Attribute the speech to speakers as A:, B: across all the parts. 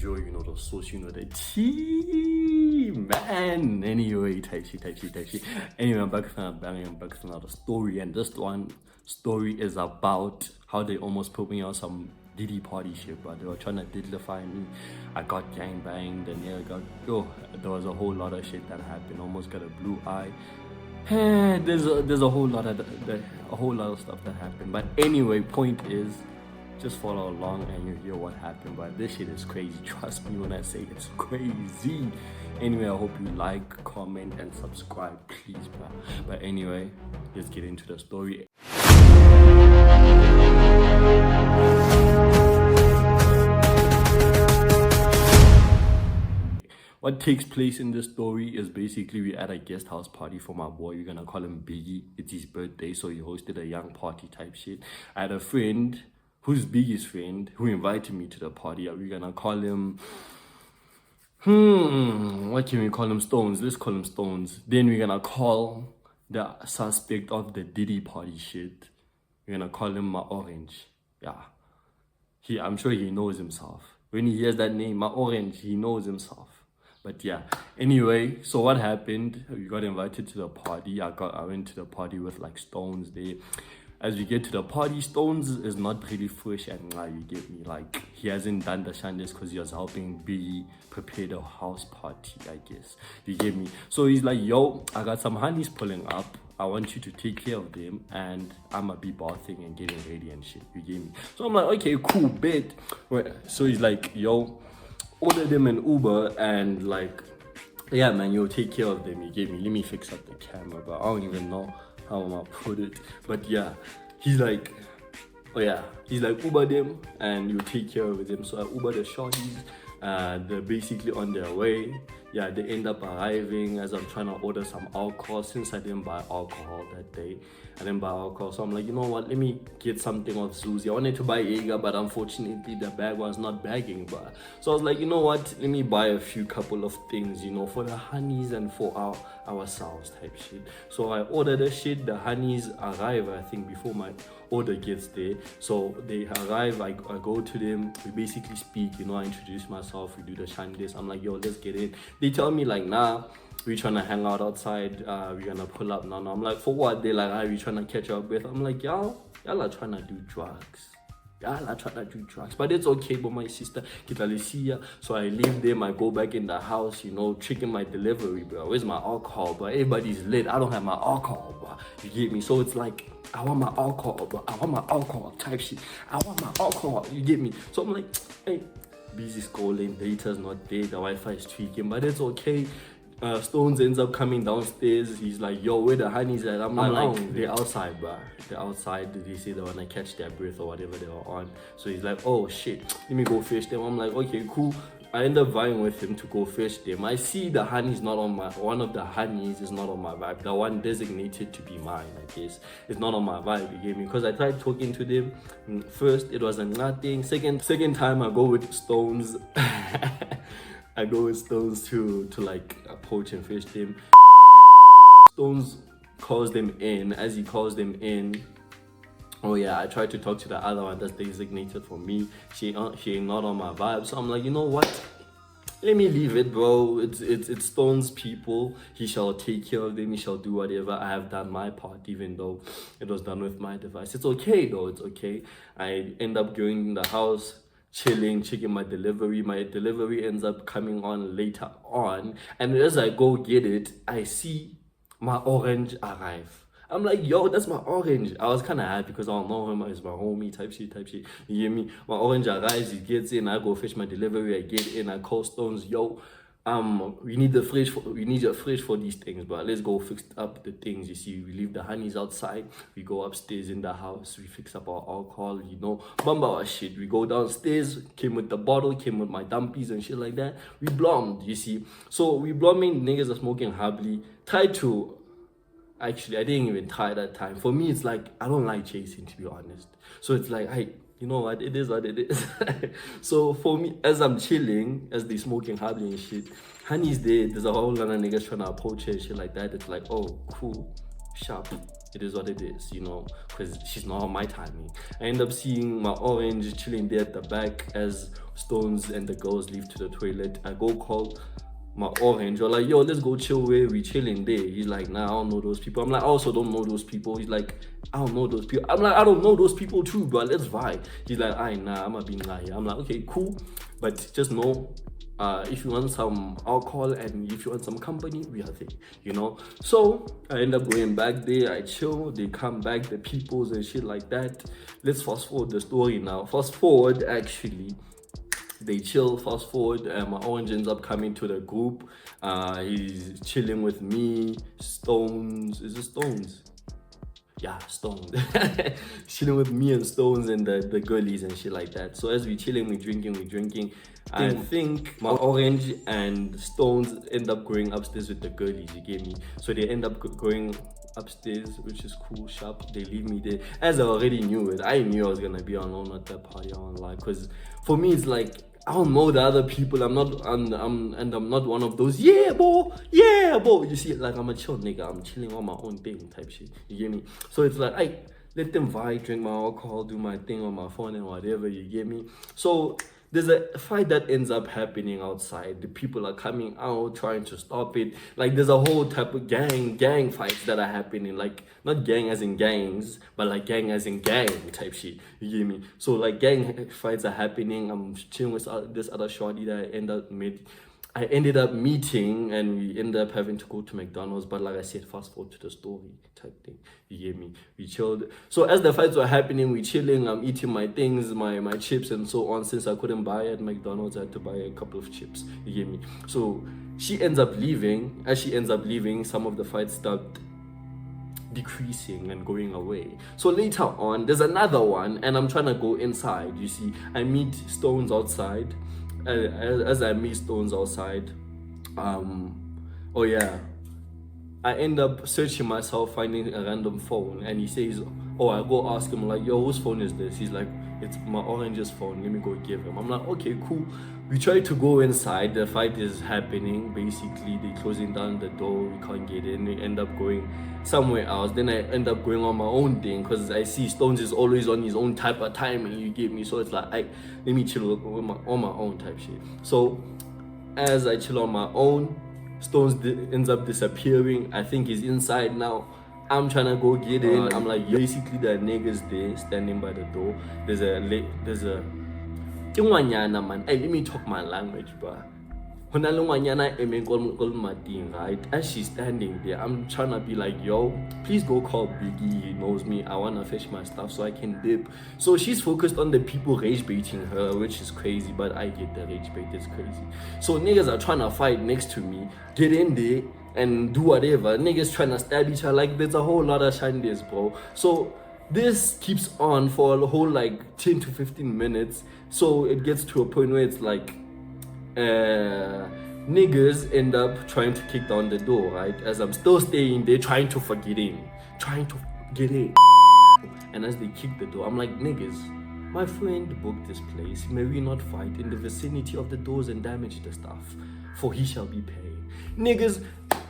A: Joe, you know the sauce, you know the tea, man. Anyway, type shit. Anyway, I'm back with another bang, I'm back with another story, and this one story is about how they almost put me on some Diddy party shit, but they were trying to diddlify me. I got gangbanged, and there was a whole lot of shit that happened. Almost got a blue eye. There's a whole lot of stuff that happened. But anyway, point is, just follow along and you hear what happened. But this shit is crazy. Trust me when I say it's crazy. Anyway, I hope you like, comment, and subscribe, please, bro. But anyway, let's get into the story. What takes place in this story is basically we at a guest house party for my boy. We're gonna call him Biggie. It's his birthday, so he hosted a young party type shit. I had a friend who's Biggie's friend who invited me to the party. We're gonna call him what can we call him? Stones. Let's call him Stones. Then we're gonna call the suspect of the Diddy party shit. We're gonna call him Ma Orange. Yeah. I'm sure he knows himself. When he hears that name, Ma Orange, he knows himself. But yeah, anyway, so what happened? We got invited to the party. I went to the party with like Stones there. As we get to the party, Stones is not really fresh and you get me. Like, he hasn't done the shandies because he was helping Biggie prepare the house party, I guess. You get me? So he's like, yo, I got some honeys pulling up. I want you to take care of them, and I'ma be bathing and getting ready and shit. You get me? So I'm like, okay, cool, bet. So he's like, yo, order them an Uber and like, yeah, man, you'll take care of them. You get me? Let me fix up the camera, but I don't even know how I'm gonna put it. But yeah, he's like, Uber them and you take care of them. So I Uber the shorties. They're basically on their way. Yeah, they end up arriving as I'm trying to order some alcohol. Since I didn't buy alcohol that day, I didn't buy alcohol. So I'm like, you know what, let me get something off Zuzi. I wanted to buy Jaeger, but unfortunately the bag was not bagging. But so I was like, you know what, let me buy a couple of things, you know, for the honeys and for ourselves type shit. So I ordered the shit. The honeys arrive, I think, before my order gets there. So they arrive, I go to them, we basically speak, you know, I introduce myself, we do the shandies. I'm like, yo, let's get in. They tell me like, nah, we're trying to hang out outside, we're gonna pull up now. I'm like, for what? They're like, we trying to catch up with. I'm like, y'all are trying to do drugs. But it's okay, but my sister, so I leave them, I go back in the house, you know, checking my delivery, bro. Where's my alcohol, bro? Everybody's lit. I don't have my alcohol, bro. You get me? So it's like, I want my alcohol, bro. I want my alcohol type shit. I want my alcohol. You get me? So I'm like, hey, busy scrolling, data's not there, the Wi-Fi is tweaking, but it's okay. Stones ends up coming downstairs. He's like, yo, where the honeys at? I'm like, they're outside, bro. They're outside. They say they want to catch their breath or whatever they were on. So he's like, oh shit, let me go fetch them. I'm like, okay, cool. I end up vying with him to go fetch them. I see the honey's not on one of the honeys is not on my vibe. The one designated to be mine, I guess, is not on my vibe, you get me? Because I tried talking to them. First, it was a nothing. Second time, I go with Stones. I go with Stones to like approach and fish them. Stones calls them in. As he calls them in, oh yeah, I tried to talk to the other one that's designated for me. She ain't not on my vibe. So I'm like, you know what? Let me leave it, bro. It's Stone's people. He shall take care of them. He shall do whatever. I have done my part, even though it was done with my device. It's okay though. It's okay. I end up going in the house, chilling, checking my delivery. My delivery ends up coming on later on, and as I go get it, I see my orange arrive. I'm like, yo, that's my orange. I was kind of happy because I don't know him as my homie type shit. You hear me? My orange arrives, he gets in, I go fetch my delivery, I get in, I call Stones, yo, we need your fridge for these things, but let's go fix up the things. You see, we leave the honeys outside, we go upstairs in the house, we fix up our alcohol, you know, bump our shit. We go downstairs, came with the bottle, came with my dumpies and shit like that. We blommed, you see. So we blomming, niggas are smoking happily. Actually, I didn't even try that time. For me, it's like, I don't like chasing, to be honest. So it's like, hey, you know what, it is what it is. So for me, as I'm chilling, as they smoking hardly and shit, honey's there, there's a whole lot of niggas trying to approach her and shit like that. It's like, oh, cool, sharp. It is what it is, you know, because she's not on my timing. I end up seeing my orange chilling there at the back as Stones and the girls leave to the toilet. I go call my orange, or like, yo, let's go chill where we chilling there. He's like, nah, I don't know those people. I'm like, I also don't know those people. He's like, I don't know those people. I'm like, I don't know those people too, but let's vibe. He's like, nah, I'm a being here. I'm like, okay, cool, but just know, if you want some alcohol and if you want some company, we are there, you know. So I end up going back there. I chill. They come back, the peoples and shit like that. Let's fast forward the story now. Fast forward, actually. They chill, fast forward, my orange ends up coming to the group. He's chilling with me, Stones. Is it Stones? Yeah, Stones. Chilling with me and Stones and the girlies and shit like that. So as we chilling, we drinking. I think my orange and Stones end up going upstairs with the girlies, you get me? So they end up going upstairs, which is cool, sharp. They leave me there. As I already knew it, I knew I was gonna be alone at that party online. Because for me, it's like, I don't know the other people. I'm not one of those, yeah, bro. You see, like, I'm a chill nigga. I'm chilling on my own thing type shit. You get me? So it's like, I let them vibe, drink my alcohol, do my thing on my phone and whatever, you get me? So there's a fight that ends up happening outside. The people are coming out trying to stop it. Like, there's a whole type of gang fights that are happening. Like, not gang as in gangs, but like gang as in gang type shit. You get me? So like gang fights are happening. I'm chilling with this other shorty that I ended up meeting, and we ended up having to go to McDonald's. But like I said, fast forward to the story type thing. You get me? We chilled. So as the fights were happening, we chilling. I'm eating my things, my chips and so on. Since I couldn't buy at McDonald's, I had to buy a couple of chips. You get me? So she ends up leaving. As she ends up leaving, some of the fights start decreasing and going away. So later on, there's another one, and I'm trying to go inside. You see, I meet Stones outside. As I meet Stones outside, I end up searching myself, finding a random phone, and he says, oh, I go ask him, like, yo, whose phone is this? He's like, it's my orange's phone, let me go give him. I'm like, okay, cool. We try to go inside, the fight is happening. Basically, they're closing down the door, we can't get in. We end up going somewhere else. Then I end up going on my own thing, because I see Stones is always on his own type of timing, you get me? So it's like, let me chill on my own type shit. So as I chill on my own, Stones ends up disappearing. I think he's inside now. I'm trying to go get in. I'm like, basically the niggas there standing by the door. There's a Ngwanyana, man. Hey, let me talk my language, bro. Right? As she's standing there, I'm trying to be like, yo, please go call Biggie. He knows me. I want to fetch my stuff so I can dip. So she's focused on the people rage baiting her, which is crazy, but I get the rage bait. It's crazy. So niggas are trying to fight next to me, get in there and do whatever. Niggas trying to stab each other. Like, there's a whole lot of shandies, bro. So this keeps on for a whole like 10 to 15 minutes. So it gets to a point where it's like, niggas end up trying to kick down the door, right? As I'm still staying there, trying to get in. And as they kick the door, I'm like, niggas, my friend booked this place. May we not fight in the vicinity of the doors and damage the stuff, for he shall be paid. Niggas,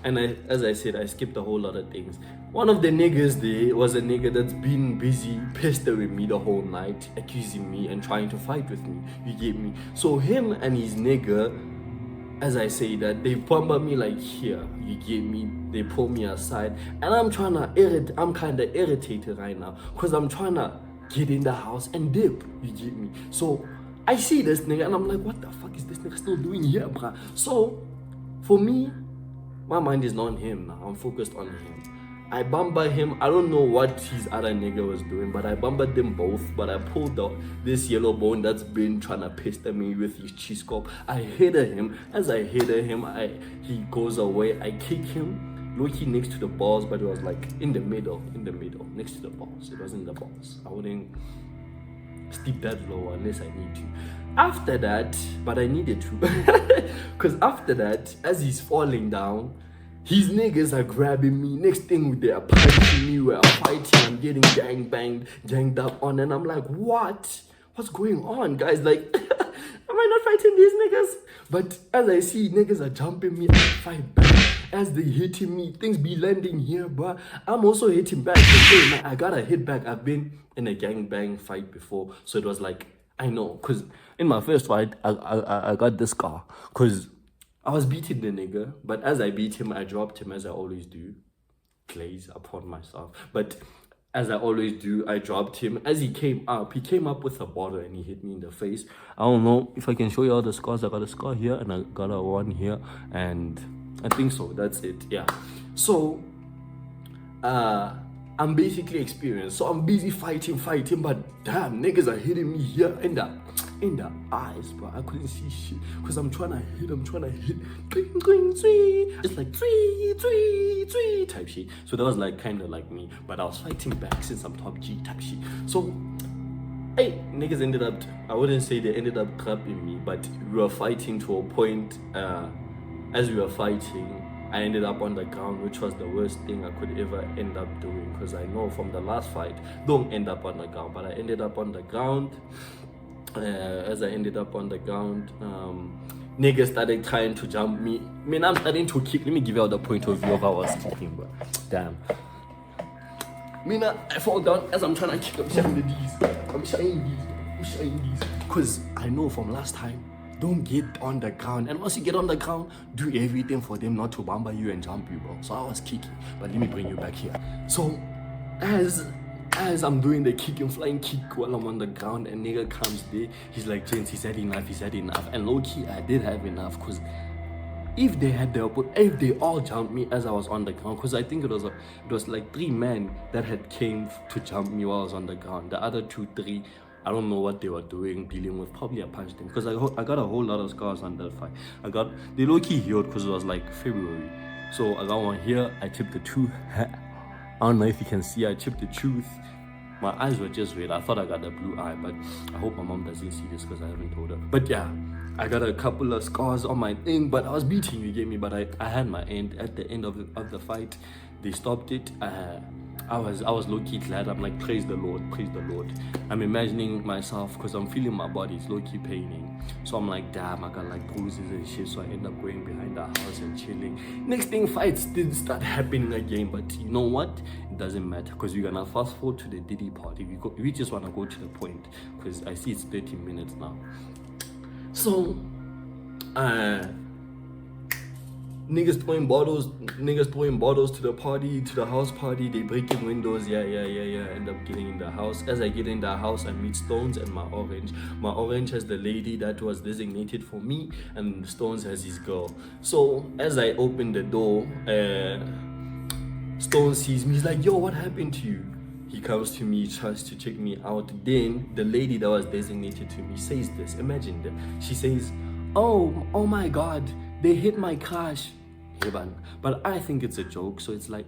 A: and as I said, I skipped a whole lot of things. One of the niggas there was a nigga that's been busy pestering me the whole night, accusing me and trying to fight with me. You get me? So him and his nigga, as I say that, they bumper me like here. You get me? They pull me aside, and I'm kind of irritated right now, because I'm trying to get in the house and dip. You get me? So I see this nigga, and I'm like, what the fuck is this nigga still doing here, bruh? So for me, my mind is not on him now. I'm focused on him. I bumpered him. I don't know what his other nigga was doing, but I bumpered them both. But I pulled out this yellow bone that's been trying to pester me with his cheese scope. I hit him. As I hit him, he goes away. I kick him, low-key next to the balls, but it was like in the middle, next to the balls. It wasn't the balls. I wouldn't steep that low unless I need to. After that, but I needed to, because after that, as he's falling down, his niggas are grabbing me. Next thing, they are punching me. We're fighting. I'm getting ganged up on, and I'm like, what? What's going on, guys? Like, am I not fighting these niggas? But as I see niggas are jumping me, I fight back. as they hitting me, things be landing here, but I'm also hitting back. Hey, man, I gotta hit back. I've been in a gangbang fight before, so it was like, I know, because in my first fight, I got this scar, because I was beating the nigga, but as I beat him, I dropped him, as I always do. Glaze upon myself. But as I always do, I dropped him. As he came up with a bottle and he hit me in the face. I don't know if I can show you all the scars. I got a scar here and I got a one here, and I think so. That's it. Yeah. So I'm basically experienced. So I'm busy fighting, but damn, niggas are hitting me here in the eyes, bro. I couldn't see shit because I'm trying to hit. It's like three type shit. So that was like kind of like me, but I was fighting back since I'm top G type shit. So hey, niggas ended up, I wouldn't say they ended up clapping me, but we were fighting to a point. As we were fighting, I ended up on the ground, which was the worst thing I could ever end up doing, because I know from the last fight, don't end up on the ground, but I ended up on the ground. As I ended up on the ground, niggas started trying to jump me. I mean, I'm starting to kick. Let me give you all the point of view of how I was kicking, bro. Damn. I fall down as I'm trying to kick. I'm showing these. Because I know from last time, don't get on the ground. And once you get on the ground, do everything for them not to bamba you and jump you, bro. So I was kicking. But let me bring you back here. So as I'm doing the kicking, flying kick while I'm on the ground, and nigga comes there, he's like, gents, he's had enough. And low-key, I did have enough, because if they all jumped me as I was on the ground, because I think it was like 3 men that had came to jump me while I was on the ground. The other 2-3, I don't know what they were dealing with. Probably I punched them, because I got a whole lot of scars on that fight. They low-key healed because it was like February. So I got one here, I chipped the tooth. I don't know if you can see, I chipped the tooth. My eyes were just red. I thought I got a blue eye, but I hope my mom doesn't see this because I haven't told her. But yeah, I got a couple of scars on my thing, but I was beating, you get me? But I had my end. At the end of the fight, they stopped it. I was low-key glad. I'm like, praise the Lord. I'm imagining myself, because I'm feeling my body, it's low-key paining. So I'm like, damn, I got like bruises and shit. So I end up going behind the house and chilling. Next thing, fights did start happening again. But you know what? It doesn't matter, because we're gonna fast forward to the Diddy party. We just wanna go to the point, because I see it's 30 minutes now. So niggas throwing bottles to the party, to the house party. They breaking windows. Yeah. End up getting in the house. As I get in the house, I meet Stones and my orange. My orange has the lady that was designated for me, and Stones has his girl. So as I open the door, Stones sees me. He's like, yo, what happened to you? He comes to me, tries to check me out. Then the lady that was designated to me says this. Imagine that. She says, oh my God, they hit my crash. But I think it's a joke, so it's like,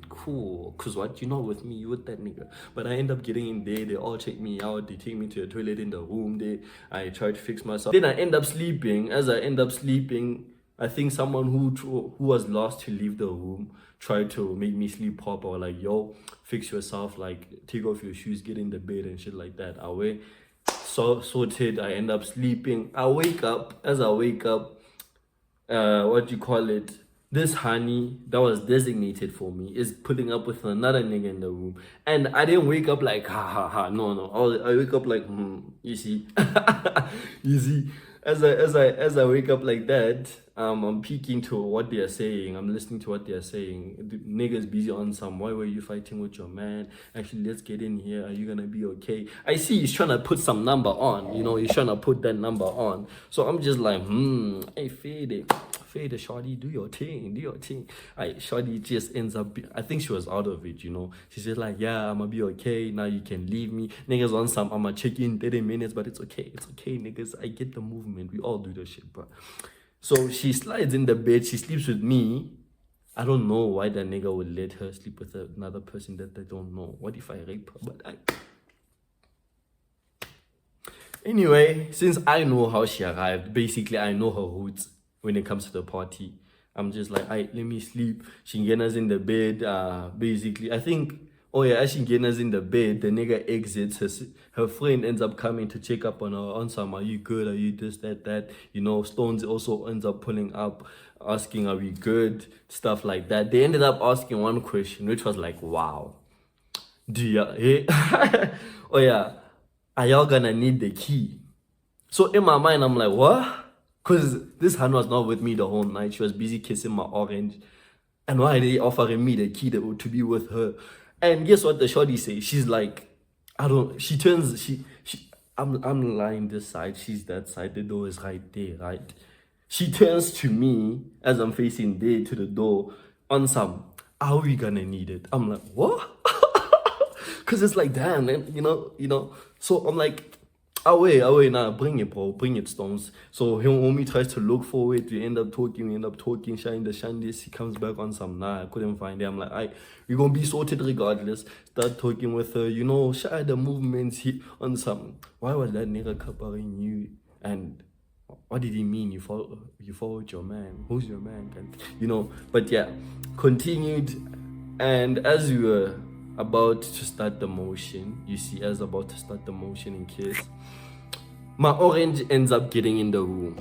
A: cool. Cause what? You're not with me, you with that nigga. But I end up getting in there, they all check me out, they take me to the toilet in the room there. I try to fix myself. Then I end up sleeping. As I end up sleeping, I think someone who was lost to leave the room tried to make me sleep proper, or like, yo, fix yourself, like take off your shoes, get in the bed and shit like that. I wait, sorted, I end up sleeping. I wake up. As I wake up, this honey that was designated for me is putting up with another nigga in the room. And I didn't wake up like, ha, no. I wake up like, you see. You see, as I wake up like that, I'm peeking to what they are saying. I'm listening to what they are saying. The nigga's busy on some, why were you fighting with your man? Actually, let's get in here. Are you gonna be okay? I see he's trying to put some number on. He's trying to put that number on. So I'm just like, hey, fade it, shorty, do your thing. Shorty just ends up, I think she was out of it, She said like, yeah, I'ma be okay. Now you can leave me. Niggas on some, I'ma check in 30 minutes, but it's okay, niggas. I get the movement. We all do the shit, bro. So she slides in the bed. She sleeps with me. I don't know why that nigga would let her sleep with another person that they don't know. What if I rape her? Anyway, since I know how she arrived, basically I know her roots when it comes to the party. I'm just like, let me sleep. She gets us in the bed. Basically, I think Oh yeah, as Shingana's in the bed, the nigga exits. Her friend ends up coming to check up on her, on some, are you good? Are you this, that? You know, Stones also ends up pulling up, asking, are we good? Stuff like that. They ended up asking one question, which was like, wow. Do you, hey? Oh yeah, are y'all gonna need the key? So in my mind, I'm like, what? Because this hand was not with me the whole night. She was busy kissing my orange. And why are they offering me the key to be with her? And guess what the shorty says? She's like, I'm lying this side, she's that side, the door is right there, right? She turns to me as I'm facing there to the door on some, are we gonna need it? I'm like, what? Because it's like, damn, man, you know. So I'm like, away, nah, bring it, bro, bring it, Stones. So him homie tries to look for it. We end up talking, shine the shandis. He comes back on some, nah, I couldn't find it. I'm like, we're gonna be sorted regardless. Start talking with her, you know, shy the movements on some. Why was that nigga covering you? And what did he mean? You followed your man. Who's your man? You know, but yeah, continued. And as we were about to start the motion, you see, as about to start the motion in kiss, my orange ends up getting in the room.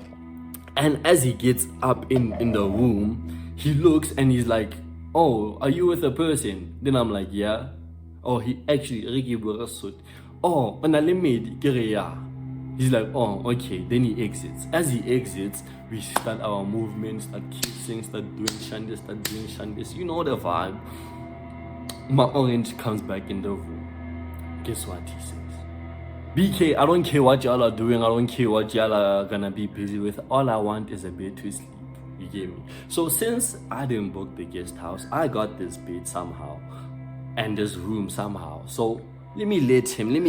A: And as he gets up in the room, he looks and he's like, oh, are you with a person? Then I'm like, yeah. Oh, he actually, Ricky Burasut. Oh, yeah. He's like, oh, okay. Then he exits. As he exits, we start our movement, start kissing, start doing shandis. You know the vibe. My orange comes back in the room. Guess what he says? BK, I don't care what y'all are doing. I don't care what y'all are gonna be busy with. All I want is a bed to sleep. You get me? So since I didn't book the guest house, I got this bed somehow. And this room somehow. So let me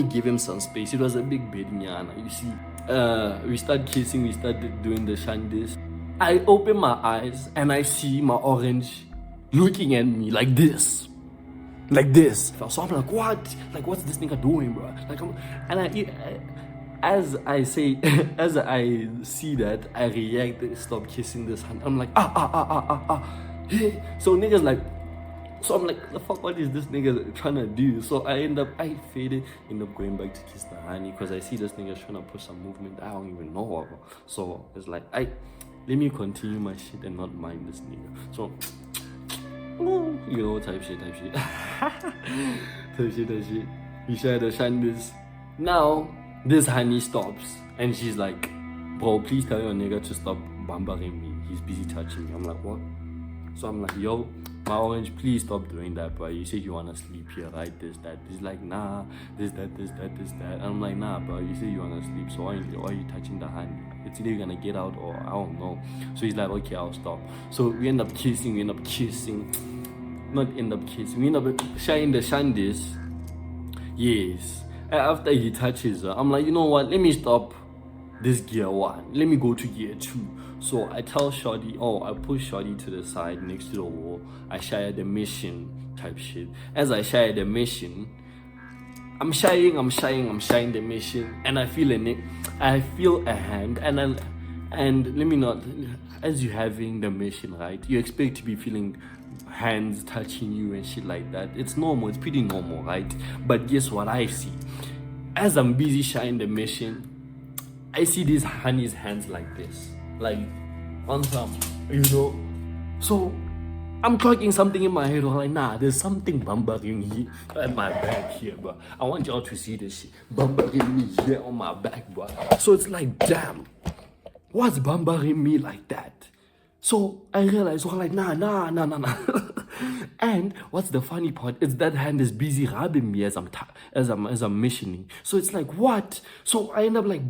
A: give him some space. It was a big bed, Nyana. You see, we start kissing, we started doing the shandis. I open my eyes and I see my orange looking at me like this. Like this. So I'm like, what? Like, what's this nigga doing, bro? Like, as I see that, I react and stop kissing this hand. I'm like, Hey. So niggas like, so I'm like, the fuck, what is this nigga trying to do? So I end up going back to kiss the honey because I see this nigga trying to push some movement I don't even know about. So it's like, let me continue my shit and not mind this nigga. So, you know, type shit. type shit. We share the shandis. Now, this honey stops and she's like, bro, please tell your nigga to stop bumbering me. He's busy touching me. I'm like, what? So I'm like, yo, my orange, please stop doing that, bro. You said you want to sleep here, right? This, that. He's like, nah, this, that. And I'm like, nah, bro, you said you want to sleep, so why are you touching the honey? It's either you're going to get out or I don't know. So he's like, okay, I'll stop. So we end up kissing. We end up sharing the shandis. Yes. And after he touches her, I'm like, you know what? Let me stop this gear 1. Let me go to gear 2. So I tell Shorty, I push Shorty to the side next to the wall. I share the mission type shit. As I share the mission, I'm shying the mission, and I feel a hand, and let me not, as you having the mission, right? You expect to be feeling hands touching you and shit like that. It's normal, it's pretty normal, right? But guess what I see? As I'm busy shying the mission, I see these honey's hands like this, like on some, you know. So I'm clocking something in my head. I'm like, nah, there's something bumbling here at my back here, bro. I want y'all to see this shit bumbling me here on my back, bro. So it's like, damn, what's bumbling me like that? So I realized, so I'm like, nah. And what's the funny part? It's that hand is busy rubbing me as I'm missioning. So it's like, what? So I end up like,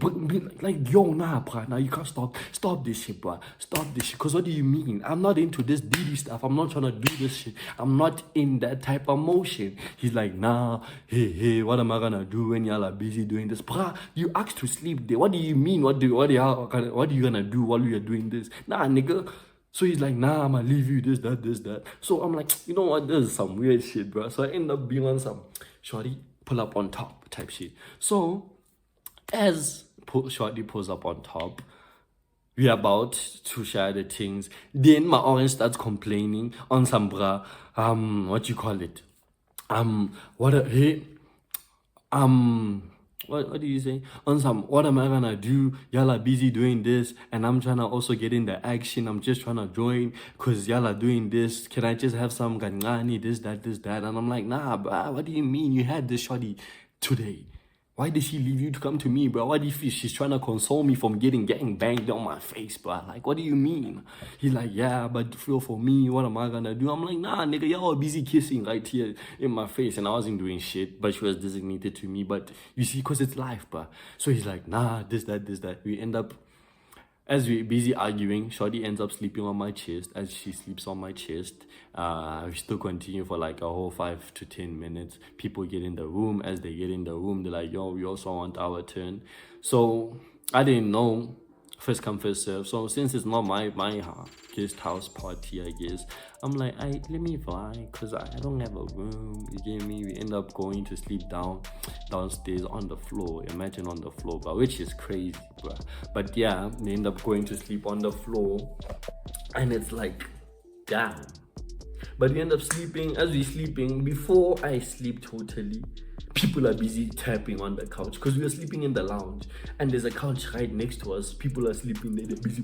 A: yo, nah, bruh, now you can't stop this shit, bruh. Stop this shit. Cause what do you mean? I'm not into this Diddy stuff. I'm not trying to do this shit. I'm not in that type of motion. He's like, nah, hey, what am I gonna do when y'all are busy doing this? Bruh, you asked to sleep there. What do you mean? What are you gonna do while you're doing this? Nah, nigga. So he's like, nah, I'ma leave you, this, that. So I'm like, you know what, this is some weird shit, bro. So I end up being on some shorty pull up on top type shit. So as shorty pulls up on top, we're about to share the things. Then my orange starts complaining on some what you call it? what a hey, what do you say? On some, what am I gonna do? Y'all are busy doing this, and I'm trying to also get in the action. I'm just trying to join because y'all are doing this. Can I just have some gangani, this, that? And I'm like, nah, bruh, what do you mean? You had this shorty today. Why did she leave you to come to me, bro? What if she's trying to console me from getting gang banged on my face, bro? Like, what do you mean? He's like, yeah, but feel for me. What am I gonna do? I'm like, nah, nigga, y'all were busy kissing right here in my face, and I wasn't doing shit. But she was designated to me. But you see, cause it's life, bro. So he's like, nah, this, that. We end up. As we're busy arguing, Shorty ends up sleeping on my chest. As she sleeps on my chest, we still continue for like a whole 5 to 10 minutes. People get in the room. As they get in the room, they're like, yo, we also want our turn. So I didn't know. First come, first serve. So since it's not my guest house party, I guess, I'm like, let me vibe, because I don't have a room. You get me? We end up going to sleep downstairs on the floor. Imagine on the floor, but which is crazy, bro. But yeah, we end up going to sleep on the floor, and it's like, damn. But we end up sleeping. As we sleeping, before I sleep totally, people are busy tapping on the couch because we are sleeping in the lounge, and there's a couch right next to us. People are sleeping there. They're busy.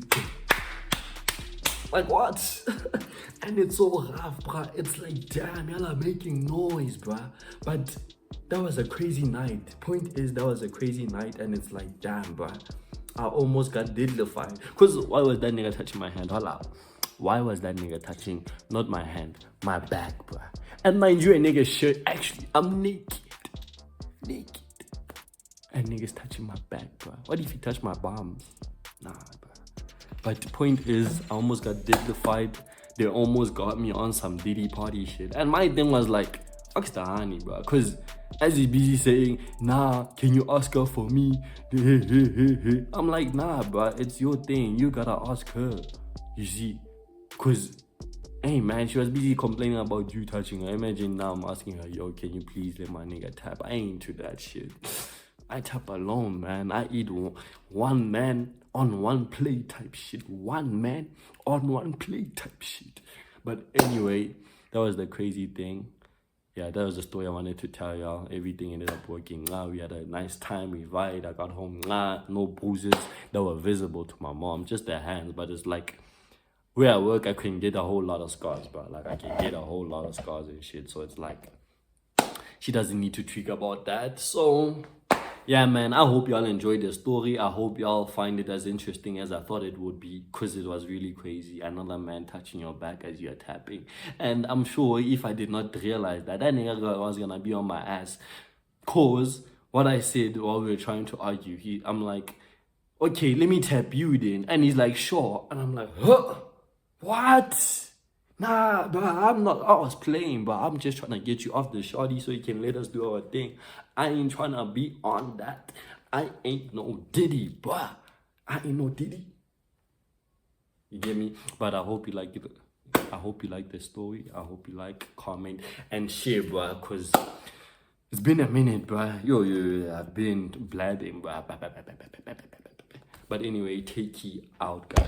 A: Like what? And it's so rough, bruh. It's like, damn, y'all are making noise, bruh. But that was a crazy night. Point is, that was a crazy night, and it's like, damn, bruh. I almost got diddlified. Because why was that nigga touching my hand? Hold up. Why was that nigga touching, not my hand, my back, bruh? And mind you, a nigga's shirt, actually, I'm naked. And niggas touching my back, bruh. What if he touched my bums? Nah, bruh. But the point is, I almost got dignified. They almost got me on some Diddy party shit. And my thing was like, fuck the honey, bro. Because as he's busy saying, nah, can you ask her for me? I'm like, nah, bro, it's your thing. You gotta ask her. You see? Because, hey, man, she was busy complaining about you touching her. Imagine now I'm asking her, yo, can you please let my nigga tap? I ain't into that shit. I tap alone, man. I eat one man on one plate type shit. One man on one plate type shit. But anyway, that was the crazy thing. Yeah, that was the story I wanted to tell y'all. Everything ended up working out. We had a nice time. We vibed. I got home. No bruises that were visible to my mom. Just the hands. But it's like, where I work, I can get a whole lot of scars, bro. Like, I can get a whole lot of scars and shit. So it's like, she doesn't need to tweak about that. So yeah, man, I hope y'all enjoyed the story. I hope y'all find it as interesting as I thought it would be, because it was really crazy. Another man touching your back as you're tapping. And I'm sure if I did not realize that nigga was gonna be on my ass, cause what I said while we were trying to argue, I'm like, okay, let me tap you then. And he's like, sure. And I'm like, huh? What? Nah, bro, I was playing, but I'm just trying to get you off the shorty so you can let us do our thing. I ain't trying to be on that. I ain't no Diddy, bruh. I ain't no Diddy. You get me? But I hope you like it. I hope you like the story. I hope you like, comment, and share, bruh, because it's been a minute, bruh. Yo, I've been blabbing, bruh. But anyway, Tayki out, guys.